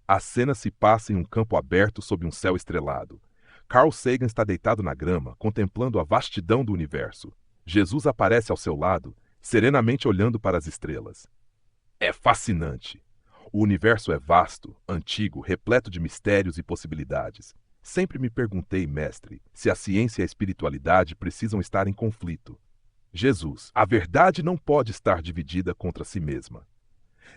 A cena se passa em um campo aberto sob um céu estrelado. Carl Sagan está deitado na grama, contemplando a vastidão do universo. Jesus aparece ao seu lado, serenamente olhando para as estrelas. É fascinante. O universo é vasto, antigo, repleto de mistérios e possibilidades. Sempre me perguntei, mestre, se a ciência e a espiritualidade precisam estar em conflito. Jesus, a verdade não pode estar dividida contra si mesma.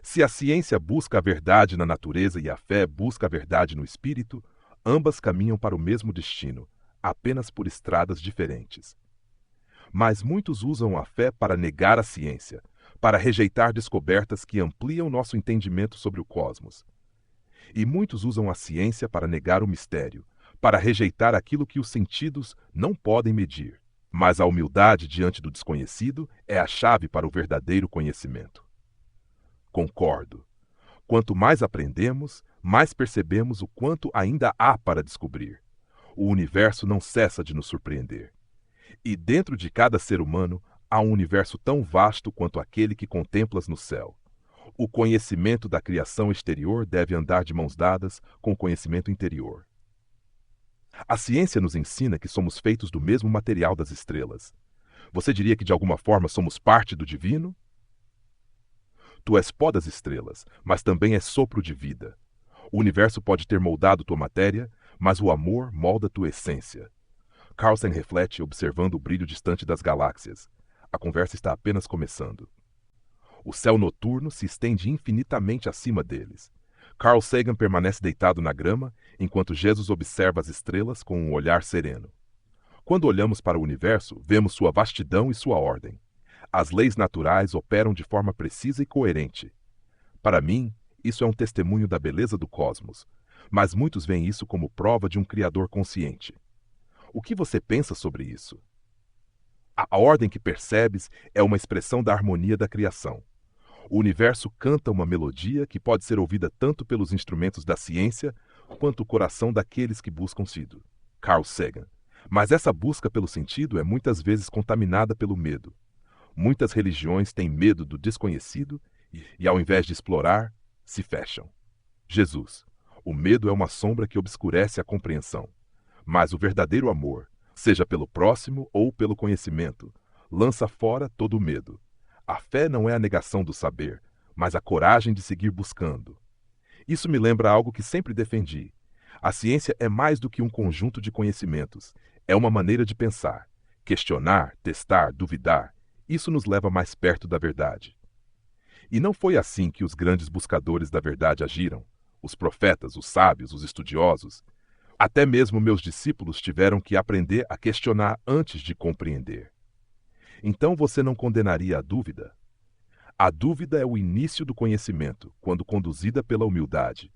Se a ciência busca a verdade na natureza e a fé busca a verdade no espírito, ambas caminham para o mesmo destino, apenas por estradas diferentes. Mas muitos usam a fé para negar a ciência, para rejeitar descobertas que ampliam nosso entendimento sobre o cosmos. E muitos usam a ciência para negar o mistério, para rejeitar aquilo que os sentidos não podem medir. Mas a humildade diante do desconhecido é a chave para o verdadeiro conhecimento. Concordo. Quanto mais aprendemos, mais percebemos o quanto ainda há para descobrir. O universo não cessa de nos surpreender. E dentro de cada ser humano há um universo tão vasto quanto aquele que contemplas no céu. O conhecimento da criação exterior deve andar de mãos dadas com o conhecimento interior. A ciência nos ensina que somos feitos do mesmo material das estrelas. Você diria que de alguma forma somos parte do divino? Tu és pó das estrelas, mas também és sopro de vida. O universo pode ter moldado tua matéria, mas o amor molda tua essência. Carlsen reflete observando o brilho distante das galáxias. A conversa está apenas começando. O céu noturno se estende infinitamente acima deles. Carl Sagan permanece deitado na grama, enquanto Jesus observa as estrelas com um olhar sereno. Quando olhamos para o universo, vemos sua vastidão e sua ordem. As leis naturais operam de forma precisa e coerente. Para mim, isso é um testemunho da beleza do cosmos, mas muitos veem isso como prova de um Criador consciente. O que você pensa sobre isso? A ordem que percebes é uma expressão da harmonia da criação. O universo canta uma melodia que pode ser ouvida tanto pelos instrumentos da ciência quanto o coração daqueles que buscam sentido. Carl Sagan. Mas essa busca pelo sentido é muitas vezes contaminada pelo medo. Muitas religiões têm medo do desconhecido e, ao invés de explorar, se fecham. Jesus. O medo é uma sombra que obscurece a compreensão. Mas o verdadeiro amor, seja pelo próximo ou pelo conhecimento, lança fora todo o medo. A fé não é a negação do saber, mas a coragem de seguir buscando. Isso me lembra algo que sempre defendi. A ciência é mais do que um conjunto de conhecimentos. É uma maneira de pensar. Questionar, testar, duvidar. Isso nos leva mais perto da verdade. E não foi assim que os grandes buscadores da verdade agiram. Os profetas, os sábios, os estudiosos. Até mesmo meus discípulos tiveram que aprender a questionar antes de compreender. Então você não condenaria a dúvida? A dúvida é o início do conhecimento, quando conduzida pela humildade.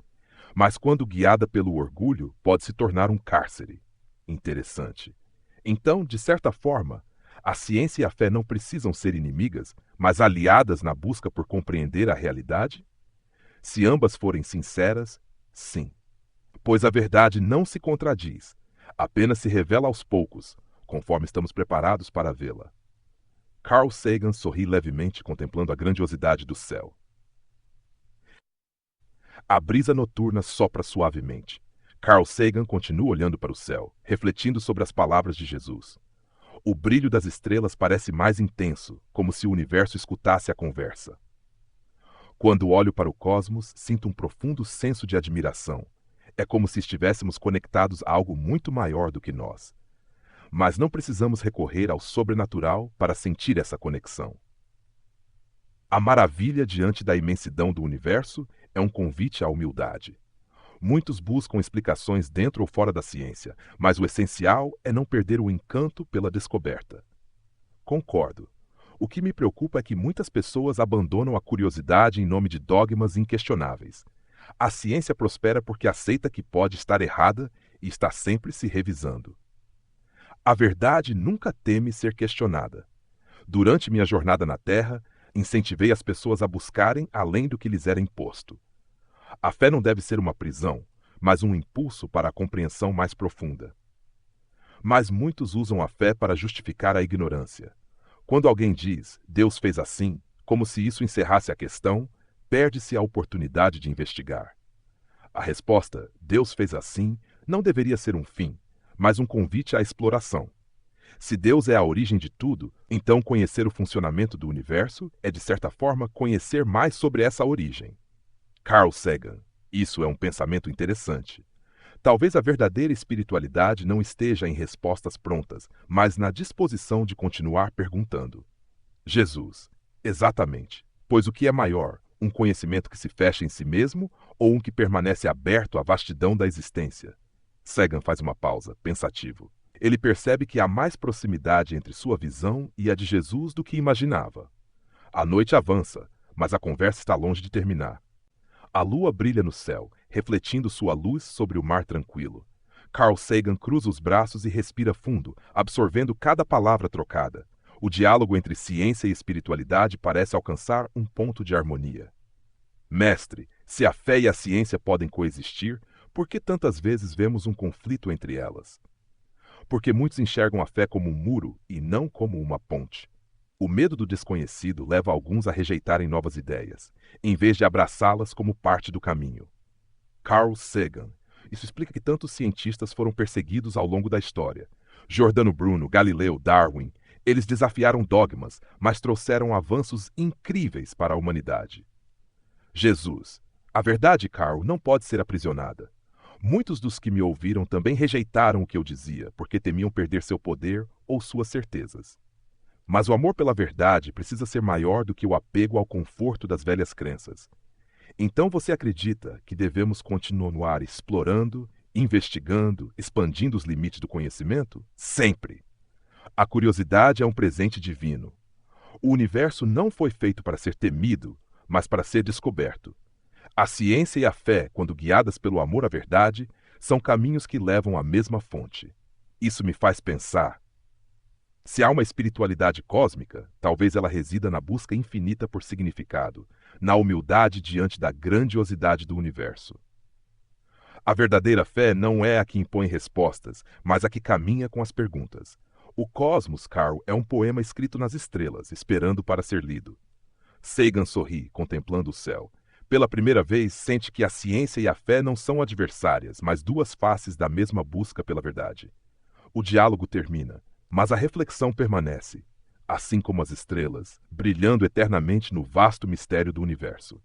Mas quando guiada pelo orgulho, pode se tornar um cárcere. Interessante. Então, de certa forma, a ciência e a fé não precisam ser inimigas, mas aliadas na busca por compreender a realidade? Se ambas forem sinceras, sim. Pois a verdade não se contradiz, apenas se revela aos poucos, conforme estamos preparados para vê-la. Carl Sagan sorri levemente contemplando a grandiosidade do céu. A brisa noturna sopra suavemente. Carl Sagan continua olhando para o céu, refletindo sobre as palavras de Jesus. O brilho das estrelas parece mais intenso, como se o universo escutasse a conversa. Quando olho para o cosmos, sinto um profundo senso de admiração. É como se estivéssemos conectados a algo muito maior do que nós. Mas não precisamos recorrer ao sobrenatural para sentir essa conexão. A maravilha diante da imensidão do universo é um convite à humildade. Muitos buscam explicações dentro ou fora da ciência, mas o essencial é não perder o encanto pela descoberta. Concordo. O que me preocupa é que muitas pessoas abandonam a curiosidade em nome de dogmas inquestionáveis. A ciência prospera porque aceita que pode estar errada e está sempre se revisando. A verdade nunca teme ser questionada. Durante minha jornada na Terra, incentivei as pessoas a buscarem além do que lhes era imposto. A fé não deve ser uma prisão, mas um impulso para a compreensão mais profunda. Mas muitos usam a fé para justificar a ignorância. Quando alguém diz, Deus fez assim, como se isso encerrasse a questão, perde-se a oportunidade de investigar. A resposta, Deus fez assim, não deveria ser um fim, mas um convite à exploração. Se Deus é a origem de tudo, então conhecer o funcionamento do universo é, de certa forma, conhecer mais sobre essa origem. Carl Sagan. Isso é um pensamento interessante. Talvez a verdadeira espiritualidade não esteja em respostas prontas, mas na disposição de continuar perguntando. Jesus. Exatamente. Pois o que é maior, um conhecimento que se fecha em si mesmo ou um que permanece aberto à vastidão da existência? Sagan faz uma pausa, pensativo. Ele percebe que há mais proximidade entre sua visão e a de Jesus do que imaginava. A noite avança, mas a conversa está longe de terminar. A lua brilha no céu, refletindo sua luz sobre o mar tranquilo. Carl Sagan cruza os braços e respira fundo, absorvendo cada palavra trocada. O diálogo entre ciência e espiritualidade parece alcançar um ponto de harmonia. Mestre, se a fé e a ciência podem coexistir, por que tantas vezes vemos um conflito entre elas? Porque muitos enxergam a fé como um muro e não como uma ponte. O medo do desconhecido leva alguns a rejeitarem novas ideias, em vez de abraçá-las como parte do caminho. Carl Sagan. Isso explica que tantos cientistas foram perseguidos ao longo da história. Giordano Bruno, Galileu, Darwin, eles desafiaram dogmas, mas trouxeram avanços incríveis para a humanidade. Jesus. A verdade, Carl, não pode ser aprisionada. Muitos dos que me ouviram também rejeitaram o que eu dizia, porque temiam perder seu poder ou suas certezas. Mas o amor pela verdade precisa ser maior do que o apego ao conforto das velhas crenças. Então você acredita que devemos continuar explorando, investigando, expandindo os limites do conhecimento? Sempre! A curiosidade é um presente divino. O universo não foi feito para ser temido, mas para ser descoberto. A ciência e a fé, quando guiadas pelo amor à verdade, são caminhos que levam à mesma fonte. Isso me faz pensar. Se há uma espiritualidade cósmica, talvez ela resida na busca infinita por significado, na humildade diante da grandiosidade do universo. A verdadeira fé não é a que impõe respostas, mas a que caminha com as perguntas. O Cosmos, Carl, é um poema escrito nas estrelas, esperando para ser lido. Sagan sorri, contemplando o céu. Pela primeira vez, sente que a ciência e a fé não são adversárias, mas duas faces da mesma busca pela verdade. O diálogo termina, mas a reflexão permanece, assim como as estrelas, brilhando eternamente no vasto mistério do universo.